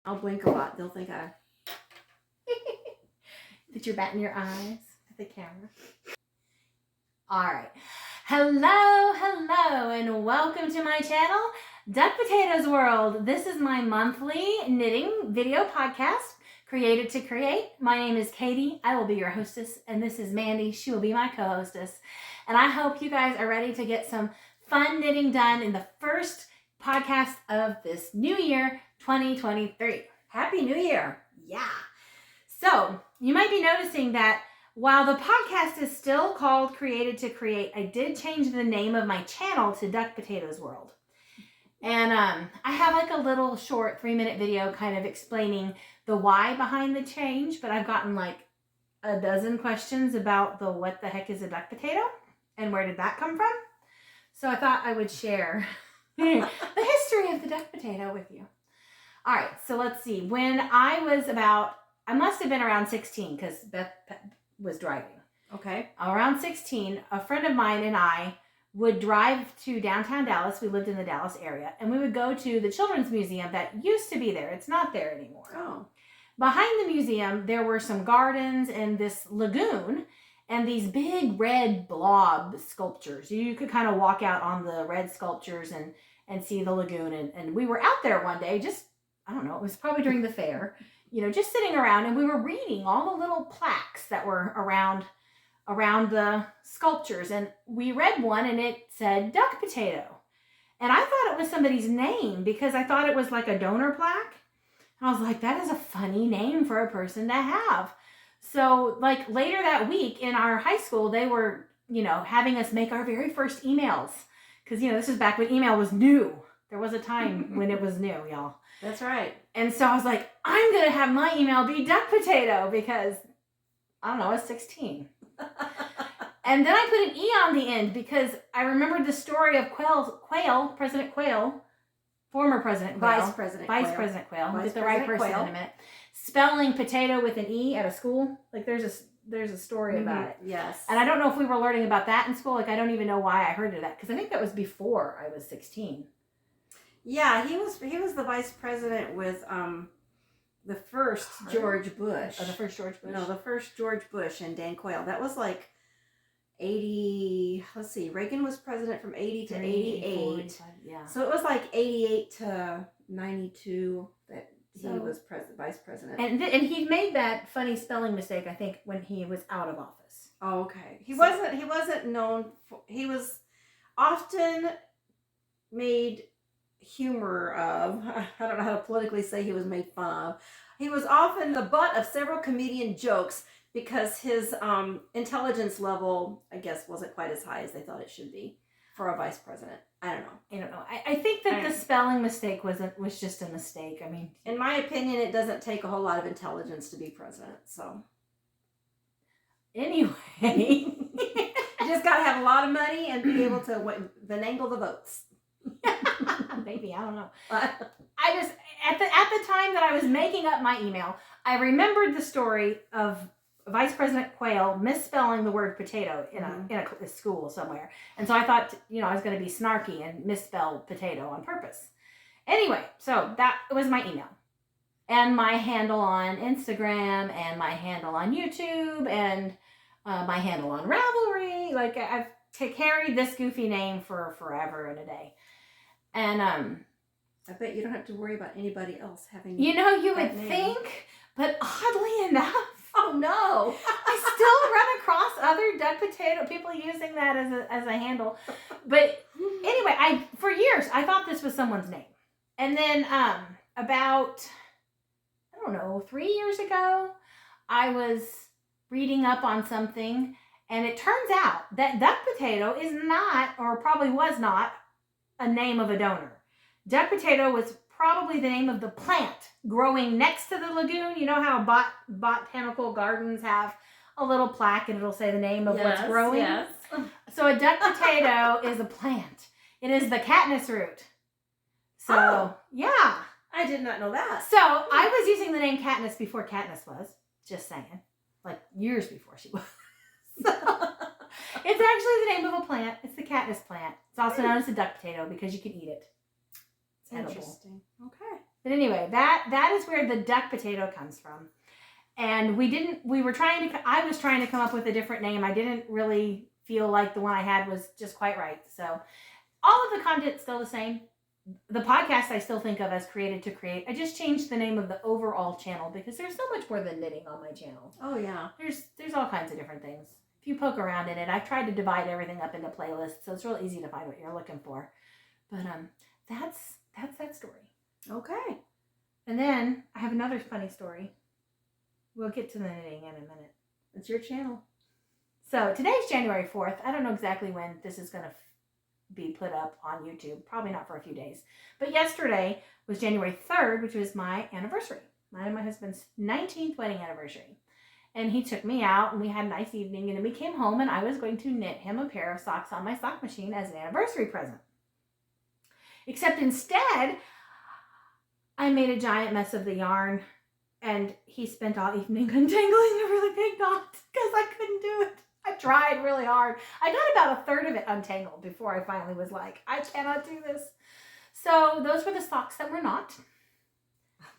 I'll blink a lot. They'll think I... That you're batting your eyes at the camera. All right. Hello, and welcome to my channel, Duckpotatoe's World. This is my monthly knitting video podcast, created to create. My name is Katie. I will be your hostess, and this is Mandy. She will be my co-hostess. And I hope you guys are ready to get some fun knitting done in the first podcast of this new year, 2023. Happy New Year. Yeah. So you might be noticing that while the podcast is still called Created to Create, I did change the name of my channel to Duckpotatoe's World. And I have like a little short 3-minute video kind of explaining the why behind the change, but I've gotten like a dozen questions about the what the heck is a duck potato and where did that come from. So I thought I would share the history of the duck potato with you. All right, so let's see. When I was I must have been around 16 because Beth was driving. Okay. Around 16, a friend of mine and I would drive to downtown Dallas. We lived in the Dallas area, and we would go to the Children's Museum that used to be there. It's not there anymore. Oh. Behind the museum, there were some gardens and this lagoon and these big red blob sculptures. You could kind of walk out on the red sculptures and see the lagoon. And we were out there one day, just, I don't know, it was probably during the fair, just sitting around, and we were reading all the little plaques that were around the sculptures. And we read one and it said duck potato. And I thought it was somebody's name because I thought it was like a donor plaque. And I was like, that is a funny name for a person to have. So like later that week in our high school, they were, having us make our very first emails. Because, this is back when email was new. There was a time when it was new, y'all. That's right. And so I was like, I'm going to have my email be duck potato because, I don't know, I was 16. And then I put an E on the end because I remembered the story of President Quayle, former President Quayle. Vice President Quayle. We'll get the right person in a minute. Spelling potato with an E at a school. Like there's a story about it. Yes. And I don't know if we were learning about that in school. Like I don't even know why I heard of that because I think that was before I was 16. Yeah, he was the vice president with the first George Bush. Oh, the first George Bush? No, the first George Bush and Dan Quayle. That was like 80, let's see, Reagan was president from 80 to 88. Yeah. So it was like 88 to 92 that he was vice president. And he made that funny spelling mistake, I think, when he was out of office. Oh, okay. He wasn't known for, he was often made humor of, I don't know how to politically say he was made fun of. He was often the butt of several comedian jokes because his intelligence level, I guess, wasn't quite as high as they thought it should be for a vice president. I don't know. I think that the spelling mistake was just a mistake. I mean, in my opinion, it doesn't take a whole lot of intelligence to be president. So anyway, you just got to have a lot of money and be able to finagle the votes. Maybe, I don't know. I just at the time that I was making up my email, I remembered the story of Vice President Quayle misspelling the word potato in a school somewhere, and so I thought I was going to be snarky and misspell potato on purpose. Anyway, so that was my email, and my handle on Instagram, and my handle on YouTube, and my handle on Ravelry. Like I've carried this goofy name for forever and a day. And I bet you don't have to worry about anybody else having you would think, but oddly enough, oh no, I still run across other duck potato people using that as a handle. But anyway, for years I thought this was someone's name. And then about 3 years ago, I was reading up on something, and it turns out that duck potato is not, or probably was not, a name of a donor. Duck potato was probably the name of the plant growing next to the lagoon. You know how botanical gardens have a little plaque and it'll say the name of what's growing? Yes. So a duck potato is a plant. It is the Katniss root. So, yeah. I did not know that. So I was using the name Katniss before Katniss was. Just saying. Like years before she was. It's actually the name of a plant. It's the Katniss plant. It's also known as a duck potato because you can eat it. It's edible. Interesting. Okay. But anyway, that is where the duck potato comes from. And I was trying to come up with a different name. I didn't really feel like the one I had was just quite right. So all of the content's still the same. The podcast I still think of as Created to Create. I just changed the name of the overall channel because there's so much more than knitting on my channel. Oh yeah. There's all kinds of different things. If you poke around in it, I've tried to divide everything up into playlists, so it's real easy to find what you're looking for. But that's that story. Okay. And then I have another funny story. We'll get to the knitting in a minute. It's your channel. So today's January 4th. I don't know exactly when this is going to be put up on YouTube. Probably not for a few days. But yesterday was January 3rd, which was my anniversary. Mine and my husband's 19th wedding anniversary. And he took me out and we had a nice evening. And then we came home and I was going to knit him a pair of socks on my sock machine as an anniversary present. Except instead, I made a giant mess of the yarn. And he spent all evening untangling a really big knot because I couldn't do it. I tried really hard. I got about a third of it untangled before I finally was like, I cannot do this. So those were the socks that were not.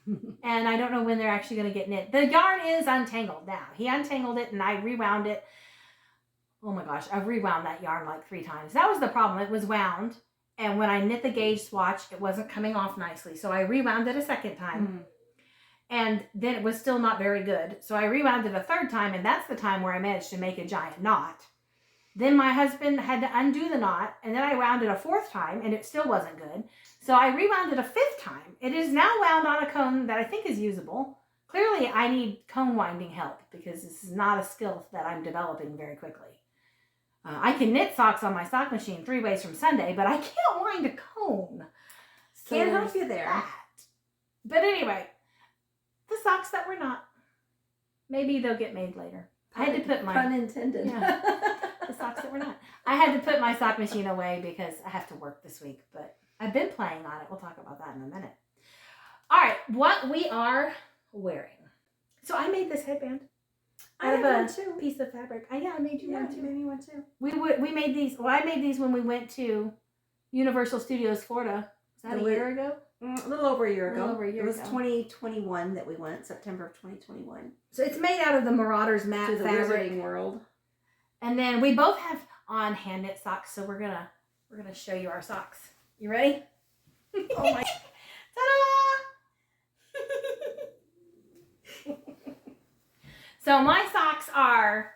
And I don't know when they're actually going to get knit. The yarn is untangled now. He untangled it and I rewound it. Oh my gosh, I've rewound that yarn like 3 times. That was the problem. It was wound. And when I knit the gauge swatch, it wasn't coming off nicely. So I rewound it a second time. And then it was still not very good. So I rewound it a third time, and that's the time where I managed to make a giant knot. Then my husband had to undo the knot, and then I wound it a 4th time, and it still wasn't good. So I rewound it a 5th time. It is now wound on a cone that I think is usable. Clearly, I need cone winding help, because this is not a skill that I'm developing very quickly. I can knit socks on my sock machine 3 ways from Sunday, but I can't wind a cone. So Can't help you there. That. But anyway, the socks that were not. Maybe they'll get made later. I had to put my... Pun intended. Yeah, the socks that were not. I had to put my sock machine away because I have to work this week. But I've been playing on it. We'll talk about that in a minute. All right. What we are wearing. So I made this headband out of a piece of fabric. I made you one too. You made me one too. We made these. Well, I made these when we went to Universal Studios Florida. Was that a year ago? A little over a year ago. It was ago. 2021 that we went, September of 2021. So it's made out of the Marauders matte to the fabric. Wizarding World. And then we both have on hand knit socks, so we're gonna show you our socks. You ready? Oh my! Ta-da! So my socks are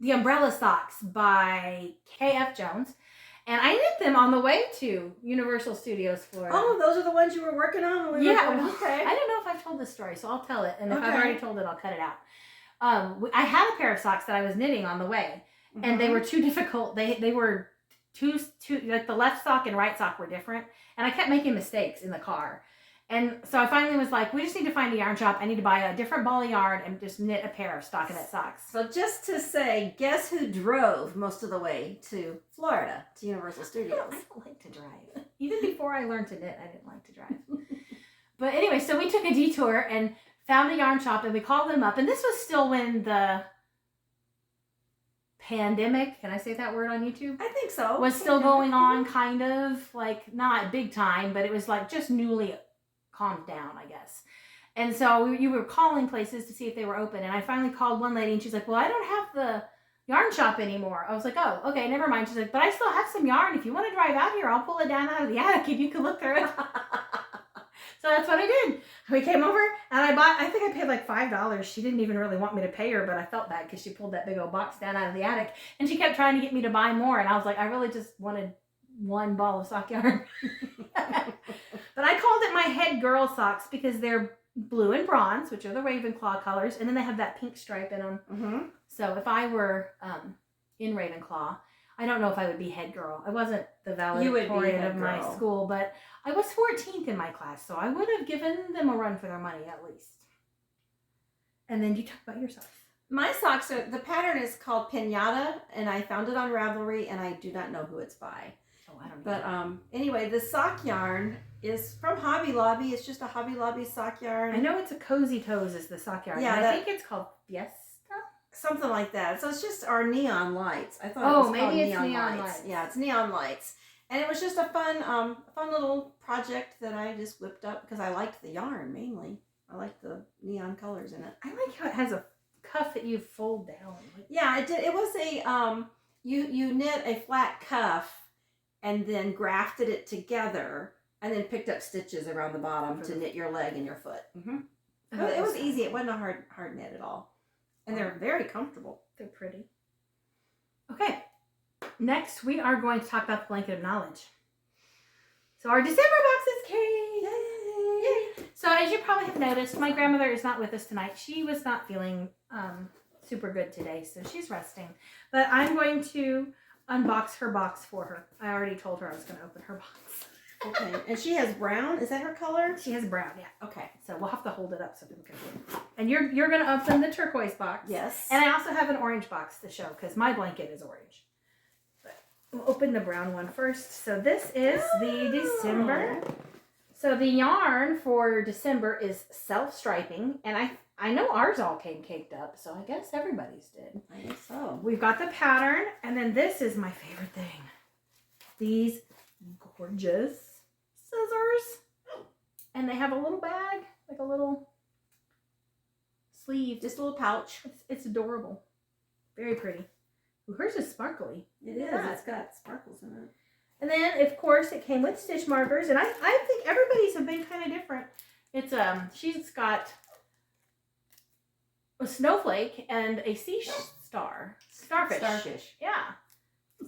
the Umbrella Socks by K.F. Jones. And I knit them on the way to Universal Studios Florida. Oh, those are the ones you were working on? When we were going? Okay. I don't know if I've told this story, so I'll tell it. And if I've already told it, I'll cut it out. I had a pair of socks that I was knitting on the way. And they were too difficult. They were too, like the left sock and right sock were different. And I kept making mistakes in the car. And so I finally was like, we just need to find a yarn shop. I need to buy a different ball of yarn and just knit a pair of stockinette socks. So just to say, guess who drove most of the way to Florida, to Universal Studios? I don't like to drive. Even before I learned to knit, I didn't like to drive. But anyway, so we took a detour and found a yarn shop and we called them up. And this was still when the pandemic, can I say that word on YouTube? I think so. Was still going on, kind of. Like, not big time, but it was like just newly calmed down, I guess. And so you were calling places to see if they were open. And I finally called one lady and she's like, well, I don't have the yarn shop anymore. I was like, oh, okay, never mind. She's like, but I still have some yarn. If you want to drive out here, I'll pull it down out of the attic and you can look through it. So that's what I did. We came over and I think I paid like $5. She didn't even really want me to pay her, but I felt bad because she pulled that big old box down out of the attic and she kept trying to get me to buy more. And I was like, I really just wanted one ball of sock yarn. But I called it my head girl socks because they're blue and bronze, which are the Ravenclaw colors. And then they have that pink stripe in them. So if I were in Ravenclaw, I don't know if I would be head girl. I wasn't the valedictorian of my school, but I was 14th in my class. So I would have given them a run for their money at least. And then you talk about your socks. My socks are, the pattern is called Pinata, and I found it on Ravelry, and I do not know who it's by. Oh, I don't know. But anyway, the sock yarn is from Hobby Lobby. It's just a Hobby Lobby sock yarn. I know it's a Cozy Toes is the sock yarn. Yeah, and I think it's called Fiesta. Something like that. So it's just our neon lights. I thought it was called neon lights. Yeah, it's neon lights. And it was just a fun little project that I just whipped up because I liked the yarn mainly. I liked the neon colors in it. I like how it has a cuff that you fold down. Yeah, it did. It was a you knit a flat cuff and then grafted it together and then picked up stitches around the bottom to knit your leg and your foot. Mm-hmm. It was easy. It wasn't a hard knit at all, and they're very comfortable. They're pretty. Okay, next we are going to talk about the blanket of knowledge. So our December boxes came. Yay! So as you probably have noticed, my grandmother is not with us tonight. She was not feeling super good today, so she's resting. But I'm going to unbox her box for her. I already told her I was going to open her box. Okay, and she has brown. Is that her color? She has brown, yeah. Okay, so we'll have to hold it up so people can see it. And you're going to open the turquoise box. Yes. And I also have an orange box to show because my blanket is orange. But we'll open the brown one first. So this is the December. So the yarn for December is self-striping, and I know ours all came caked up, so I guess everybody's did. I guess so. We've got the pattern, and then this is my favorite thing. These gorgeous scissors. And they have a little bag, like a little sleeve. Just a little pouch. It's adorable. Very pretty. Ooh, hers is sparkly. It is. Yeah. It's got sparkles in it. And then, of course, it came with stitch markers. And I think everybody's have been kind of different. It's she's got a snowflake and a starfish. Yeah.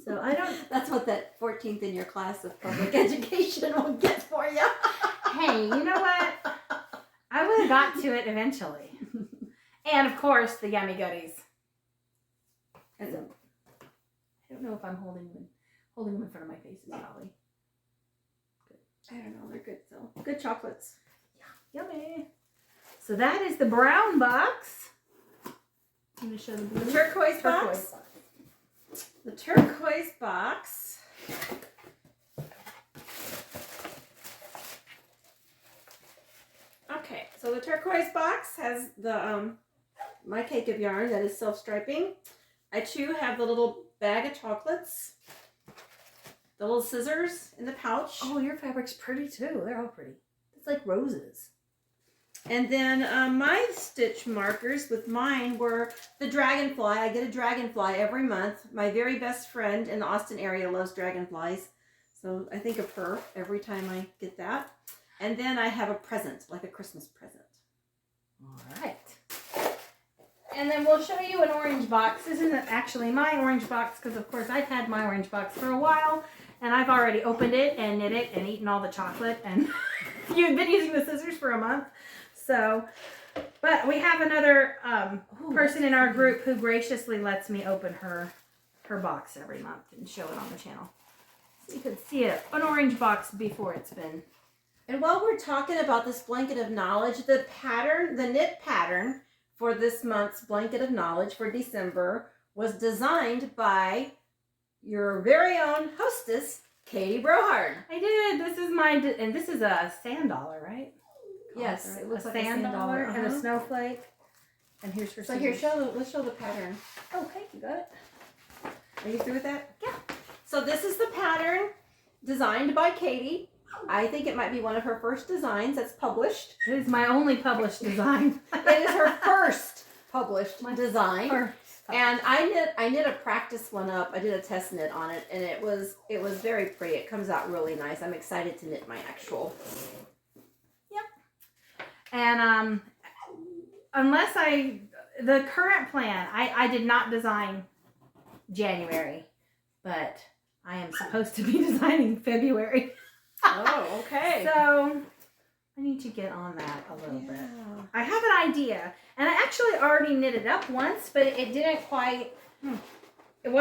So I don't. That's what that 14th in your class of public education will get for you. Hey, you know what? I would have got to it eventually. And of course, the yummy goodies. And so, I don't know if I'm holding them in front of my face is probably good. I don't know. They're good though. Good chocolates. Yeah, yummy. So that is the brown box. I'm going to show the blue. The turquoise box. The turquoise box. Okay, so the turquoise box has the my cake of yarn that is self-striping. I too have the little bag of chocolates, the little scissors in the pouch. Oh, your fabric's pretty too. They're all pretty. It's like roses. And then my stitch markers with mine were the dragonfly. I get a dragonfly every month. My very best friend in the Austin area loves dragonflies. So I think of her every time I get that. And then I have a present, like a Christmas present. All right. And then we'll show you an orange box. This isn't actually my orange box because, of course, I've had my orange box for a while. And I've already opened it and knit it and eaten all the chocolate. And you've been using the scissors for a month. So, but we have another person in our group who graciously lets me open her box every month and show it on the channel. So you can see it, an orange box before it's been. And while we're talking about this blanket of knowledge, the knit pattern for this month's blanket of knowledge for December was designed by your very own hostess, Katie Brohard. I did. This is mine, and this is a sand dollar, right? Yes, right? it looks a like sand a sand dollar and a snowflake. And here's her. So here, let's show the pattern. Okay, you got it. Are you through with that? Yeah. So this is the pattern designed by Katie. I think it might be one of her first designs that's published. It is my only published design. It is her first published design. First. And I knit a practice one up. I did a test knit on it, and it was very pretty. It comes out really nice. I'm excited to knit my actual. And unless the current plan, I did not design January, but I am supposed to be designing February. Oh, okay. So I need to get on that a little bit. I have an idea, and I actually already knitted up once, but it didn't quite. It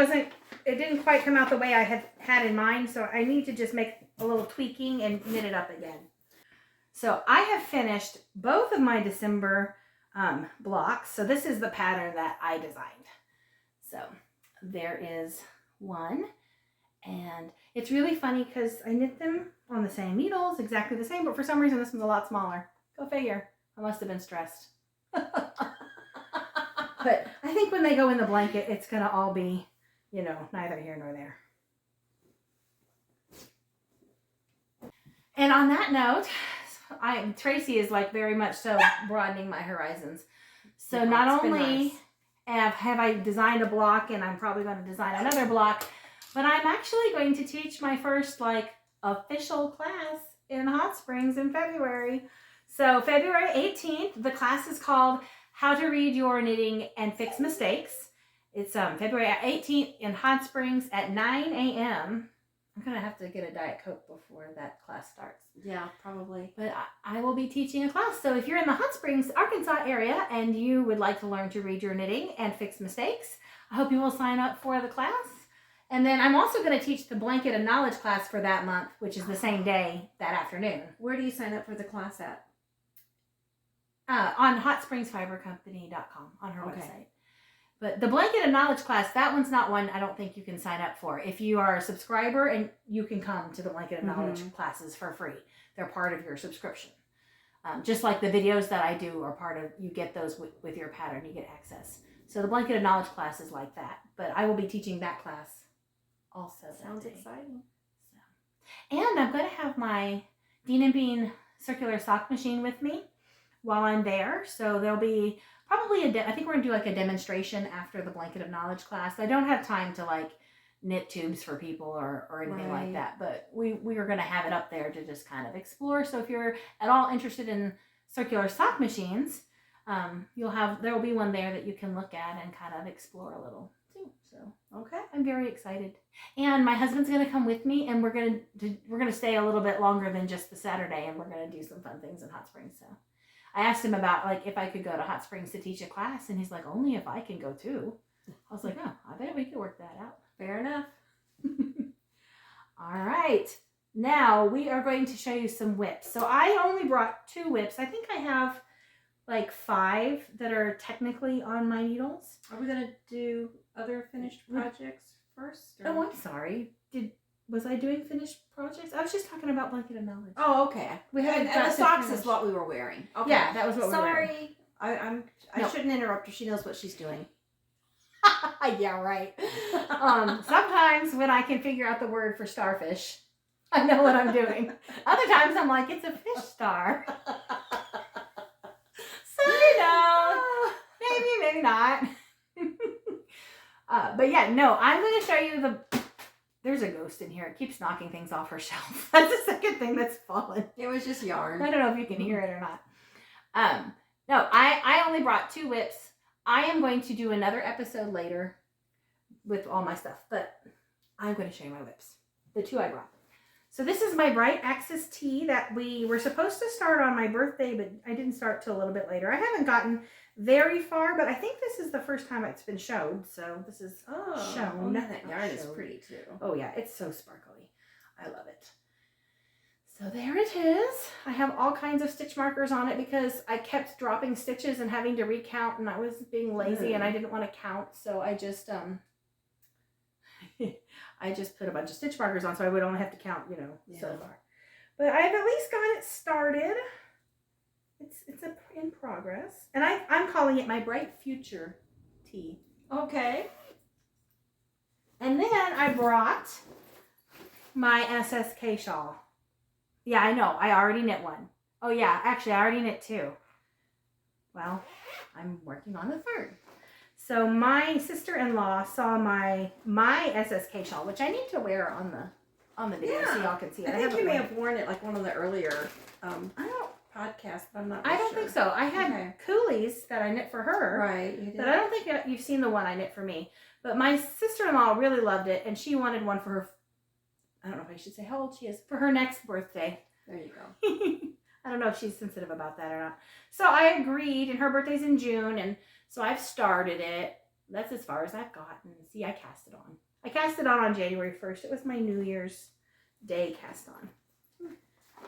didn't quite come out the way I had in mind. So I need to just make a little tweaking and knit it up again. So I have finished both of my December blocks. So this is the pattern that I designed. So there is one. And it's really funny because I knit them on the same needles, exactly the same. But for some reason, this one's a lot smaller. Go figure. I must have been stressed. But I think when they go in the blanket, it's going to all be, neither here nor there. And on that note, Tracy is like very much so broadening my horizons. So Yeah, not it's been only nice. have I designed a block, and I'm probably going to design another block, but I'm actually going to teach my first like official class in Hot Springs in February. So February 18th, the class is called How to Read Your Knitting and Fix Mistakes. It's February 18th in Hot Springs at 9 a.m. I'm going to have to get a Diet Coke before that class starts. Yeah, probably. But I will be teaching a class. So if you're in the Hot Springs, Arkansas area and you would like to learn to read your knitting and fix mistakes, I hope you will sign up for the class. And then I'm also going to teach the Blanket of Knowledge class for that month, which is the same day that afternoon. Where do you sign up for the class at? On hotspringsfibercompany.com on her Okay. website. But the Blanket of Knowledge class, that one's not one I don't think you can sign up for. If you are a subscriber, and you can come to the Blanket of Knowledge classes for free. They're part of your subscription. Just like the videos that I do are part of, you get those with your pattern, you get access. So the Blanket of Knowledge class is like that. But I will be teaching that class also. Sounds exciting. So. And I'm going to have my Dean and Bean circular sock machine with me while I'm there. So there'll be probably I think we're going to do like a demonstration after the Blanket of Knowledge class. I don't have time to like knit tubes for people or anything like that, but we are going to have it up there to just kind of explore. So if you're at all interested in circular sock machines, there will be one there that you can look at and kind of explore a little too. So okay, I'm very excited. And my husband's going to come with me, and we're going to stay a little bit longer than just the Saturday, and we're going to do some fun things in Hot Springs. So I asked him about like if I could go to Hot Springs to teach a class, and he's like, only if I can go too. I was like, oh, I bet we could work that out. Fair enough. All right. Now we are going to show you some whips. So I only brought 2 whips. I think I have like 5 that are technically on my needles. Are we going to do other finished projects first? Or? Oh, I'm sorry. Was I doing finished projects? I was just talking about Blanket of Knowledge. Oh, okay. We haven't and the socks is what we were wearing. Okay. Yeah, that was what we were wearing. Sorry. I shouldn't interrupt her. She knows what she's doing. Yeah, right. Sometimes when I can figure out the word for starfish, I know what I'm doing. Other times I'm like, it's a fish star. So you know, maybe not. But yeah, no, I'm going to show you there's a ghost in here. It keeps knocking things off her shelf. That's the second thing that's fallen. It was just yarn. I don't know if you can hear it or not. No, I only brought 2 whips. I am going to do another episode later with all my stuff, but I'm going to show you my whips. The 2 I brought. So this is my Bright Axis tee that we were supposed to start on my birthday, but I didn't start till a little bit later. I haven't gotten very far, but I think this is the first time it's been showed. So this is shown. That yarn is pretty too. Oh yeah, it's so sparkly. I love it. So there it is. I have all kinds of stitch markers on it because I kept dropping stitches and having to recount, and I was being lazy and I didn't want to count. So I just I just put a bunch of stitch markers on so I would only have to count, so far. But I've at least got it started. It's in progress. And I'm calling it my Bright Future tee. Okay. And then I brought my SSK shawl. Yeah, I know. I already knit one. Oh yeah, actually I already knit 2. Well, I'm working on the 3rd. So my sister-in-law saw my SSK shawl, which I need to wear on the video so y'all can see it. I think you may have worn it like one of the earlier podcasts, but I'm not I don't think so. I had coolies that I knit for her. Right. You did. But I don't think you've seen the one I knit for me. But my sister-in-law really loved it, and she wanted one for her, I don't know if I should say how old she is, for her next birthday. There you go. I don't know if she's sensitive about that or not. So I agreed, and her birthday's in June, and so I've started it. That's as far as I've gotten. See, I cast it on. I cast it on January 1st. It was my New Year's Day cast on.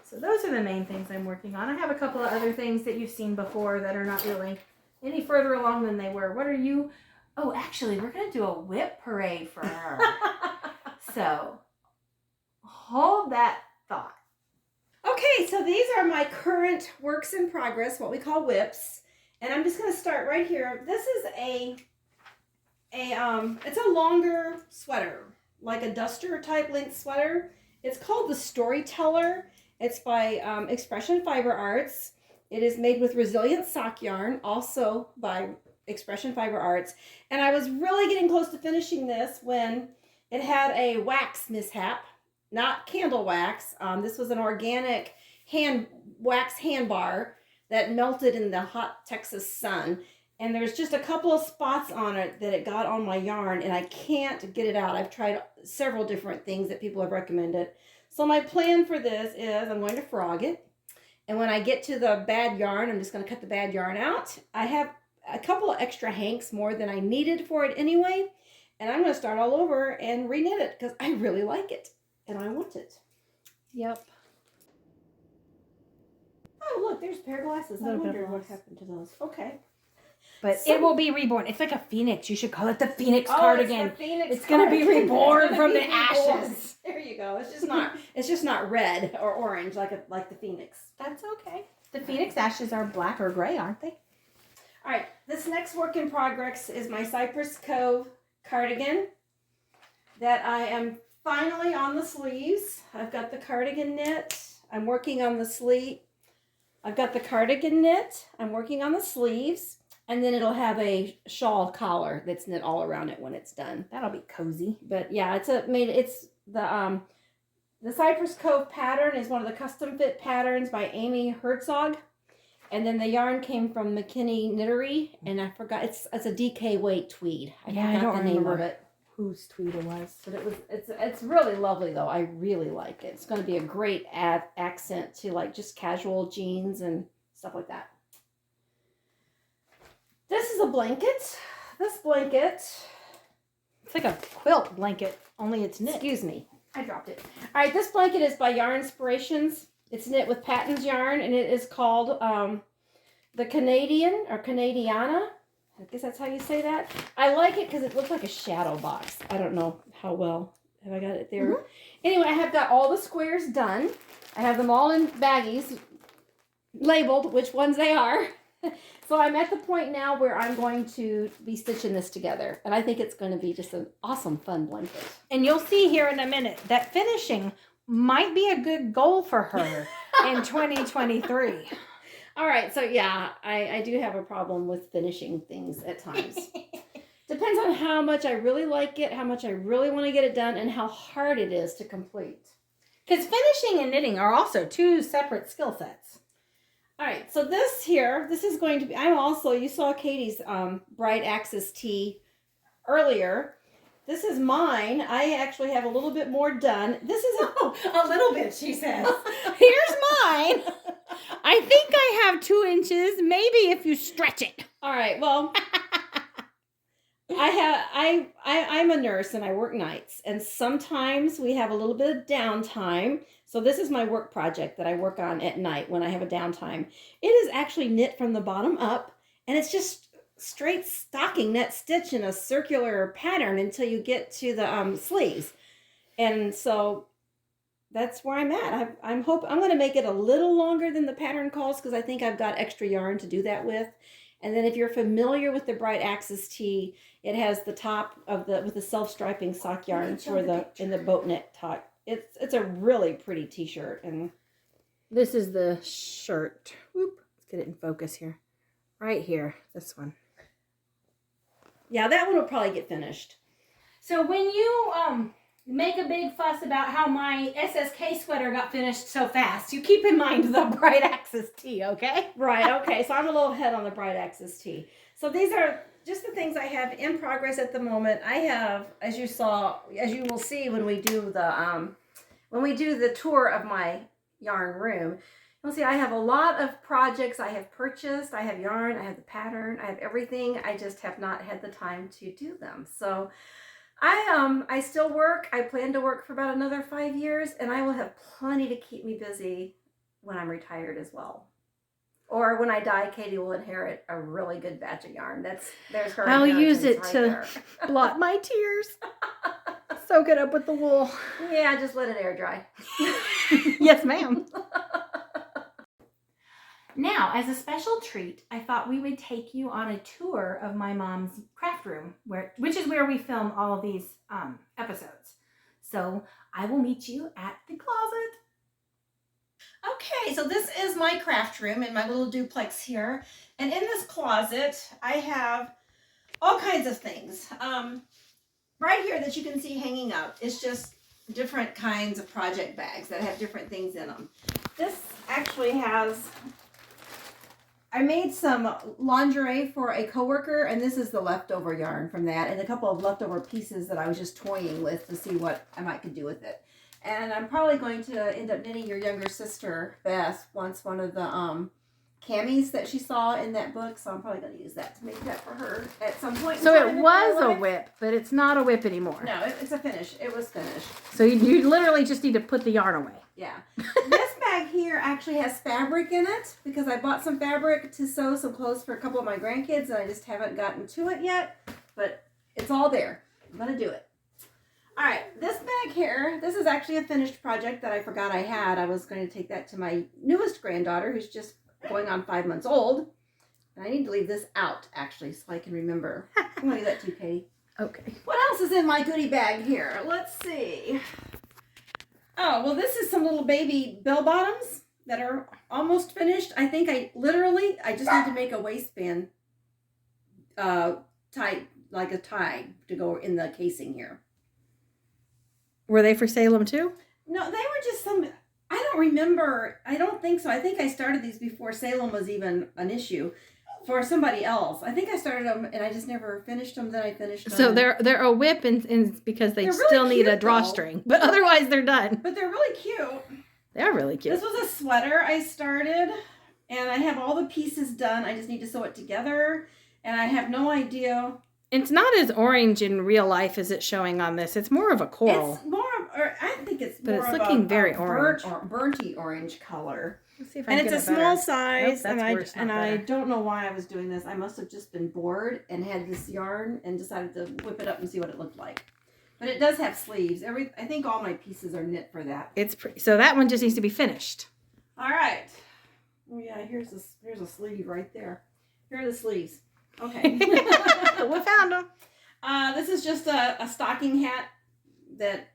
So those are the main things I'm working on. I have a couple of other things that you've seen before that are not really any further along than they were. What are you? Oh, actually, we're going to do a whip parade for her. So hold that thought. Okay, so these are my current works in progress, what we call whips. And I'm just going to start right here. This is it's a longer sweater, like a duster type length sweater. It's called the Storyteller, It's by Expression Fiber Arts. It is made with resilient sock yarn, also by Expression Fiber Arts. And I was really getting close to finishing this when it had a wax mishap, not candle wax. This was an organic wax hand bar that melted in the hot Texas sun. And there's just a couple of spots on it that it got on my yarn, and I can't get it out. I've tried several different things that people have recommended. So my plan for this is I'm going to frog it. And when I get to the bad yarn, I'm just going to cut the bad yarn out. I have a couple of extra hanks more than I needed for it anyway. And I'm going to start all over and reknit it because I really like it. And I want it. Yep. Oh, look, there's a pair of glasses. I wondered what happened to those. Okay. But it will be reborn. It's like a phoenix. You should call it the Phoenix cardigan. It's going to be reborn from the ashes. There you go. It's just not red or orange like the Phoenix. That's okay. The Phoenix ashes are black or gray, aren't they? All right. This next work in progress is my Cypress Cove cardigan that I am finally on the sleeves. I've got the cardigan knit. I'm working on the sleeve. I've got the cardigan knit. I'm working on the sleeves. And then it'll have a shawl collar that's knit all around it when it's done. That'll be cozy. But yeah, it's the Cypress Cove pattern is one of the custom fit patterns by Amy Herzog. And then the yarn came from McKinney Knittery, and I forgot it's a DK weight tweed. I don't the name of it. Whose tweed it was. But it's really lovely though. I really like it. It's going to be a great accent to like just casual jeans and stuff like that. This is a blanket. This blanket. It's like a quilt blanket, only it's knit. Excuse me. I dropped it. All right, this blanket is by Yarn Inspirations. It's knit with Patton's yarn, and it is called the Canadian or Canadiana. I guess that's how you say that. I like it because it looks like a shadow box. I don't know how well. Have I got it there? Mm-hmm. Anyway, I have got all the squares done. I have them all in baggies, labeled which ones they are. So I'm at the point now where I'm going to be stitching this together. And I think it's going to be just an awesome, fun blanket. And you'll see here in a minute that finishing might be a good goal for her in 2023. All right. So yeah, I do have a problem with finishing things at times. Depends on how much I really like it, how much I really want to get it done, and how hard it is to complete. Because finishing and knitting are also two separate skill sets. All right, so this is going to be, you saw Katie's Bright Axis tee earlier. This is mine. I actually have a little bit more done. This is a little bit, she says. Here's mine. I think I have 2 inches, maybe if you stretch it. All right, well, I'm a nurse and I work nights, and sometimes we have a little bit of downtime. So this is my work project that I work on at night when I have a downtime. It is actually knit from the bottom up, and it's just straight stocking net stitch in a circular pattern until you get to the sleeves. And so that's where I'm at. I'm going to make it a little longer than the pattern calls because I think I've got extra yarn to do that with. And then if you're familiar with the Bright Axis tee, it has the top of with the self-striping sock yarn in the boat neck top. It's a really pretty t-shirt, and this is the shirt. Whoop. Let's get it in focus here. Right here, this one. Yeah, that one will probably get finished. So when you make a big fuss about how my SSK sweater got finished so fast, you keep in mind the Bright Axis tee, okay? Right, okay. So I'm a little ahead on the Bright Axis tee. So these are just the things I have in progress at the moment. I have, as you will see when we do the tour of my yarn room, you'll see I have a lot of projects I have purchased. I have yarn, I have the pattern, I have everything. I just have not had the time to do them. So I still work. I plan to work for about another 5 years, and I will have plenty to keep me busy when I'm retired as well. Or when I die, Katie will inherit a really good batch of yarn. There's her. I'll use it to blot my tears. Soak it up with the wool. Yeah, just let it air dry. Yes, ma'am. Now, as a special treat, I thought we would take you on a tour of my mom's craft room, which is where we film all of these episodes. So I will meet you at the closet. Okay, so this is my craft room in my little duplex here. And in this closet, I have all kinds of things. Right here that you can see hanging up is just different kinds of project bags that have different things in them. This actually has, I made some lingerie for a coworker, and this is the leftover yarn from that, and a couple of leftover pieces that I was just toying with to see what I might could do with it. And I'm probably going to end up knitting your younger sister, Beth, wants one of the camis that she saw in that book, so I'm probably going to use that to make that for her at some point. So it was a whip, but it's not a whip anymore. No, it's a finish. It was finished. So you literally just need to put the yarn away. Yeah. This bag here actually has fabric in it because I bought some fabric to sew some clothes for a couple of my grandkids, and I just haven't gotten to it yet, but it's all there. I'm going to do it. All right, this bag here, this is actually a finished project that I forgot I had. I was going to take that to my newest granddaughter, who's just going on 5 months old. And I need to leave this out, actually, so I can remember. I'm going to do that too, Katie. Okay. What else is in my goodie bag here? Let's see. Oh, well, this is some little baby bell bottoms that are almost finished. I think I just need to make a waistband tie, like a tie to go in the casing here. Were they for Salem too? No, they were just some, I don't remember. I don't think so. I think I started these before Salem was even an issue for somebody else. I think I started them and I just never finished them. Then I finished them. So they're a whip and because they still really need a cute, drawstring. But otherwise they're done. But they're really cute. They are really cute. This was a sweater I started and I have all the pieces done. I just need to sew it together and I have no idea. It's not as orange in real life as it's showing on this. It's more of a coral. It's more of, or I think it's but more it's of looking very orange. Burnty orange color. Let's see if I And can it's a get it better. small size, Nope, that's worse, and not I better. don't know why I was doing this. I must have just been bored and had this yarn and decided to whip it up and see what it looked like. But it does have sleeves. I think all my pieces are knit for that. It's pretty. So that one just needs to be finished. All right. Oh yeah, here's a sleeve right there. Here are the sleeves. Okay. We found them. This is just a stocking hat that,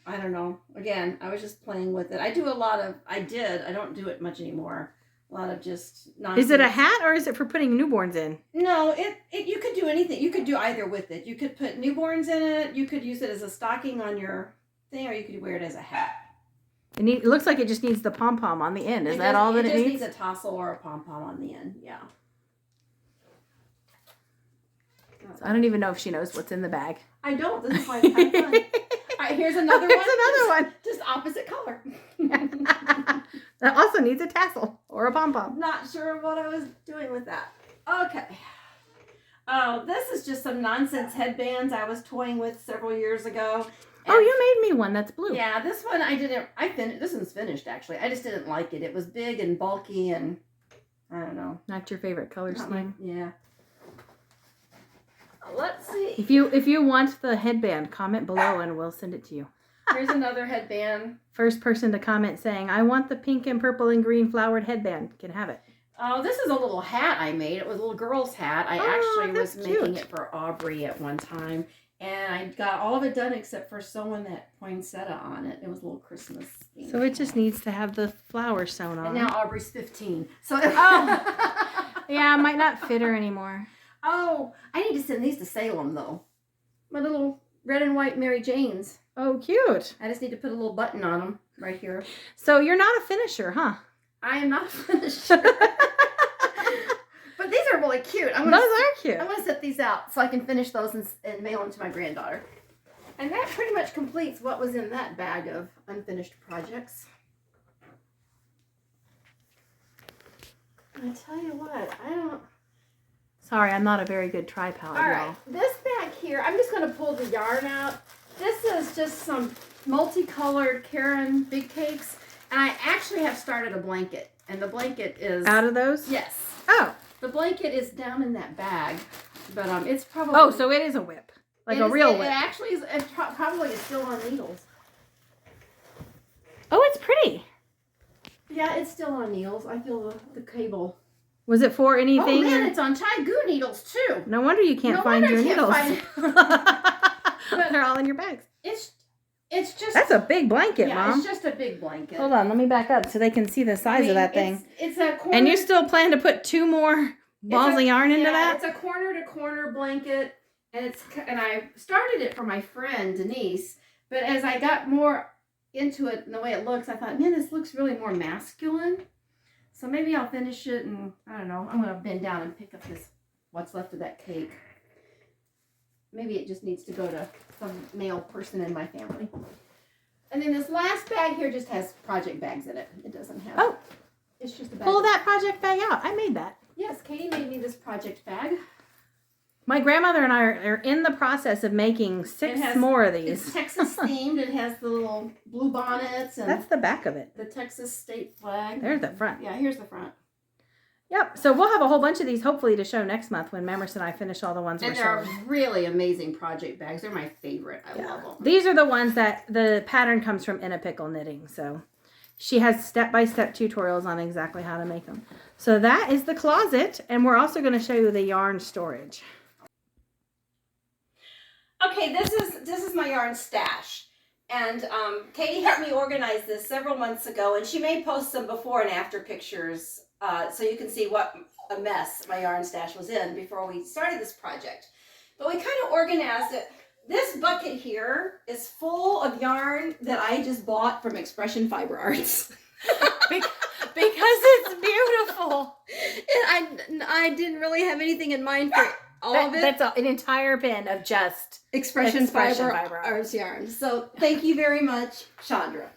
I don't know. Again, I was just playing with it. I don't do it much anymore. A lot of just nonsense. Is it a hat or is it for putting newborns in? No, you could do anything. You could do either with it. You could put newborns in it. You could use it as a stocking on your thing, or you could wear it as a hat. It looks like it just needs the pom-pom on the end. Is that all that it needs? It just needs a tassel or a pom-pom on the end, yeah. So I don't even know if she knows what's in the bag. I don't. This is why it's kind of fun. All right, here's another one. Here's another one. Just opposite color. That also needs a tassel or a pom-pom. Not sure what I was doing with that. Okay. Oh, this is just some nonsense headbands I was toying with several years ago. Oh, you made me one that's blue. Yeah, this one this one's finished actually. I just didn't like it. It was big and bulky and I don't know. Not your favorite color scheme. Yeah. Let's see. If you want the headband, comment below and we'll send it to you. Here's another headband. First person to comment saying, I want the pink and purple and green flowered headband can have it. Oh, this is a little hat I made. It was a little girl's hat. I actually was making it for Aubrey at one time. And I got all of it done except for sewing that poinsettia on it. It was a little Christmas theme. So it just needs to have the flowers sewn on. And now Aubrey's 15. So yeah, it might not fit her anymore. Oh, I need to send these to Salem though. My little red and white Mary Janes. Oh, cute. I just need to put a little button on them right here. So you're not a finisher, huh? I am not finished. But these are really cute. Those are cute. I'm going to set these out so I can finish those and mail them to my granddaughter. And that pretty much completes what was in that bag of unfinished projects. I tell you what, Sorry, I'm not a very good tripod, All y'all. right, this bag here, I'm just going to pull the yarn out. This is just some multicolored Karen Big Cakes. And I actually have started a blanket. And the blanket is... Out of those? Yes. Oh. The blanket is down in that bag. But it's probably... Oh, so it is a whip. Like a real whip. It actually is... It probably is still on needles. Oh, it's pretty. Yeah, it's still on needles. I feel the cable. Was it for anything? Oh, man, it's on Chai-Goo needles, too. No wonder you can't find your needles. But they're all in your bags. It's It's just That's a big blanket, Mom. it's just a big blanket. Hold on, let me back up so they can see the size of that thing. It's a corner. And you still plan to put 2 more balls of yarn into that? It's a corner to corner blanket, and I started it for my friend Denise, but as I got more into it and the way it looks, I thought, man, this looks really more masculine. So maybe I'll finish it, and I don't know. I'm gonna bend down and pick up what's left of that cake. Maybe it just needs to go to some male person in my family. And then this last bag here just has project bags in it. It doesn't have. Oh, it's just a bag. Pull that project bag out. I made that. Yes, Katie made me this project bag. My grandmother and I are in the process of making 6 more of these. It's Texas themed. It has the little blue bonnets and that's the back of it. The Texas state flag. There's the front. Yeah, here's the front. Yep. So we'll have a whole bunch of these hopefully to show next month when Mamers and I finish all the ones we're showing. And they're really amazing project bags. They're my favorite. I love them. These are the ones that the pattern comes from In a Pickle Knitting. So she has step-by-step tutorials on exactly how to make them. So that is the closet, and we're also going to show you the yarn storage. Okay, this is my yarn stash. And Katie helped me organize this several months ago, and she may post some before and after pictures so you can see what a mess my yarn stash was in before we started this project. But we kind of organized it. This bucket here is full of yarn that I just bought from Expression Fiber Arts. Because it's beautiful. And I didn't really have anything in mind for all of it. That's an entire bin of just Expression Fiber Arts yarn. So thank you very much, Chandra.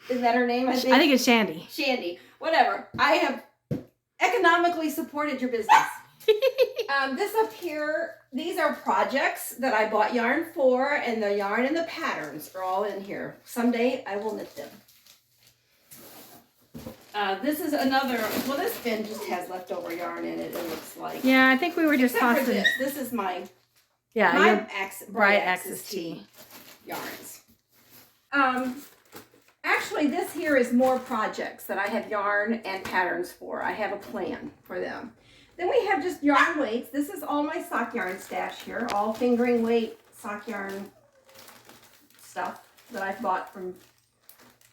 Is that her name? I think it's Shandy. Shandy. Whatever. I have economically supported your business. This up here, these are projects that I bought yarn for, and the yarn and the patterns are all in here. Someday I will knit them. This is another, well, this bin just has leftover yarn in it, it looks like. Yeah, I think we were just tossing. This is my, Bright Axis T yarns. Actually, this here is more projects that I have yarn and patterns for. I have a plan for them. Then we have just yarn weights. This is all my sock yarn stash here, all fingering weight sock yarn stuff that I've bought from,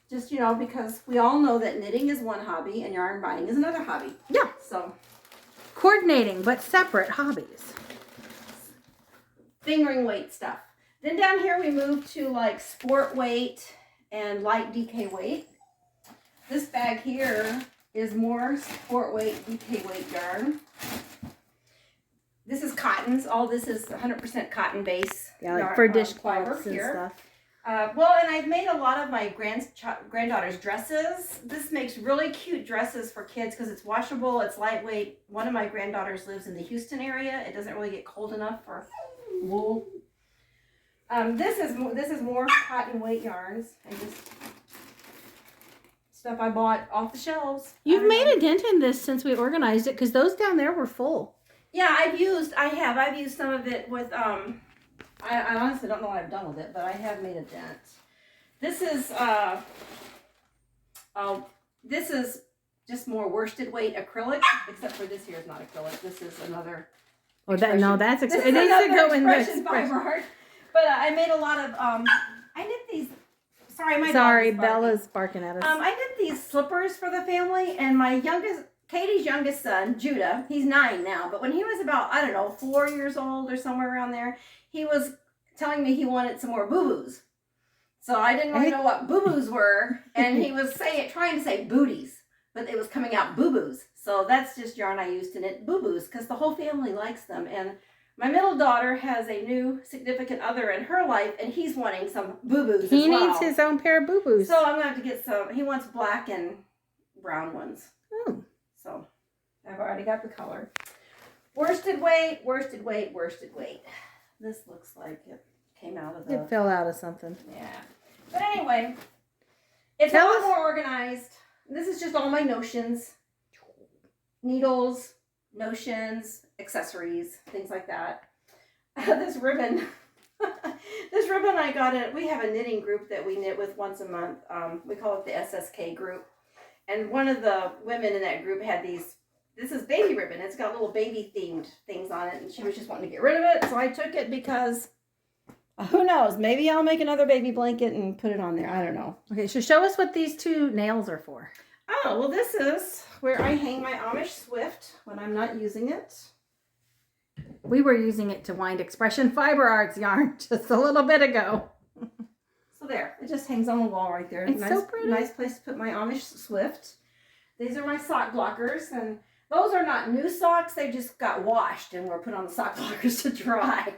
just, you know, because we all know that knitting is one hobby and yarn buying is another hobby. Yeah. So, coordinating but separate hobbies. Fingering weight stuff. Then down here we move to like sport weight and light DK weight. This bag here is more sport weight, DK weight yarn. This is cottons. All this is 100% cotton base. Yeah, like for dishcloths and stuff. Well, and I've made a lot of my granddaughter's dresses. This makes really cute dresses for kids because it's washable, it's lightweight. One of my granddaughters lives in the Houston area. It doesn't really get cold enough for wool. This is more cotton weight yarns and just stuff I bought off the shelves. You've made a dent in this since we organized it because those down there were full. Yeah, I've used some of it with I honestly don't know what I've done with it, but I have made a dent. This is just more worsted weight acrylic, except for this here is not acrylic. This is another. Oh, it needs to go in this. But I made a lot of I knit these. Sorry, Bella's barking at us. I knit these slippers for the family, and Katie's youngest son, Judah, he's 9 now, but when he was about, I don't know, 4 years old or somewhere around there, he was telling me he wanted some more boo-boos. So I didn't really know what boo-boos were, and he was trying to say booties, but it was coming out boo-boos. So that's just yarn I use to knit boo-boos, because the whole family likes them. And my middle daughter has a new significant other in her life, and he's wanting some boo-boos as well. He needs his own pair of boo-boos. So I'm going to have to get some. He wants black and brown ones. Oh. So I've already got the color. Worsted weight, worsted weight, worsted weight. This looks like it came out of the... It fell out of something. Yeah. But anyway, it's a lot more organized. This is just all my notions. Needles, notions, accessories, things like that. This ribbon. This ribbon I got it. We have a knitting group that we knit with once a month. We call it the SSK group. And one of the women in that group had these, this is baby ribbon. It's got little baby themed things on it. And she was just wanting to get rid of it. So I took it because Who knows? Maybe I'll make another baby blanket and put it on there. I don't know. Okay, so show us what these 2 nails are for. Oh, well, this is where I hang my Amish Swift when I'm not using it. We were using it to wind Expression Fiber Arts yarn just a little bit ago. So there, it just hangs on the wall right there. It's nice, so pretty. Nice place to put my Amish Swift. These are my sock blockers, and those are not new socks. They just got washed and were put on the sock blockers to dry.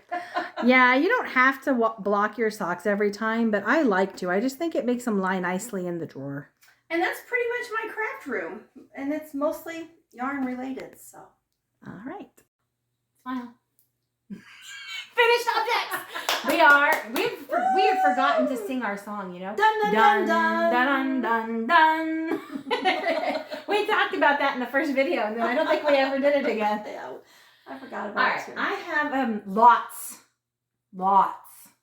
Yeah, you don't have to block your socks every time, but I like to. I just think it makes them lie nicely in the drawer. And that's pretty much my craft room. And it's mostly yarn related, so. All right. Smile. Finished objects. We have forgotten to sing our song, you know. Dun dun dun dun dun dun dun. We talked about that in the first video, and then I don't think we ever did it again. Yeah, I forgot All about right, it. I have lots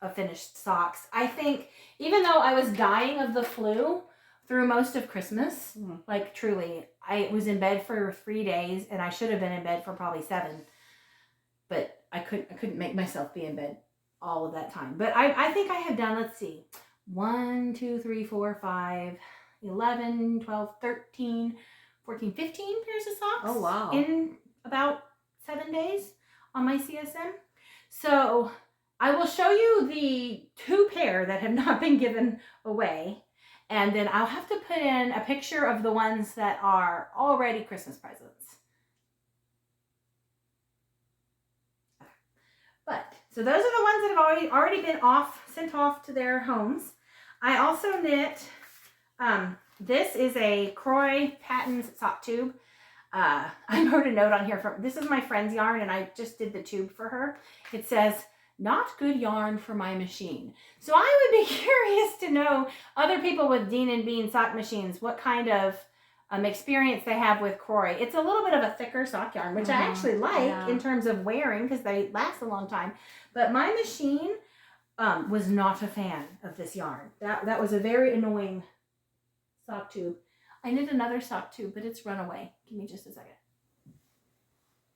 of finished socks. I think even though I was dying of the flu through most of Christmas, like truly, I was in bed for 3 days, and I should have been in bed for probably 7. But I couldn't make myself be in bed all of that time. But I think I have done, let's see, 1, 2, 3, 4, 5, 11, 12, 13, 14, 15 pairs of socks. Oh, wow. In about 7 days on my CSM. So I will show you the 2 pair that have not been given away. And then I'll have to put in a picture of the ones that are already Christmas presents. But, so those are the ones that have already been sent off to their homes. I also knit, this is a Croy Patton's sock tube. I wrote a note on here this is my friend's yarn, and I just did the tube for her. It says, not good yarn for my machine. So I would be curious to know other people with Dean and Bean sock machines, what kind of experience they have with Croy. It's a little bit of a thicker sock yarn, which I actually like in terms of wearing because they last a long time. But my machine was not a fan of this yarn. That was a very annoying sock tube. I knit another sock tube, but it's run away. Give me just a second.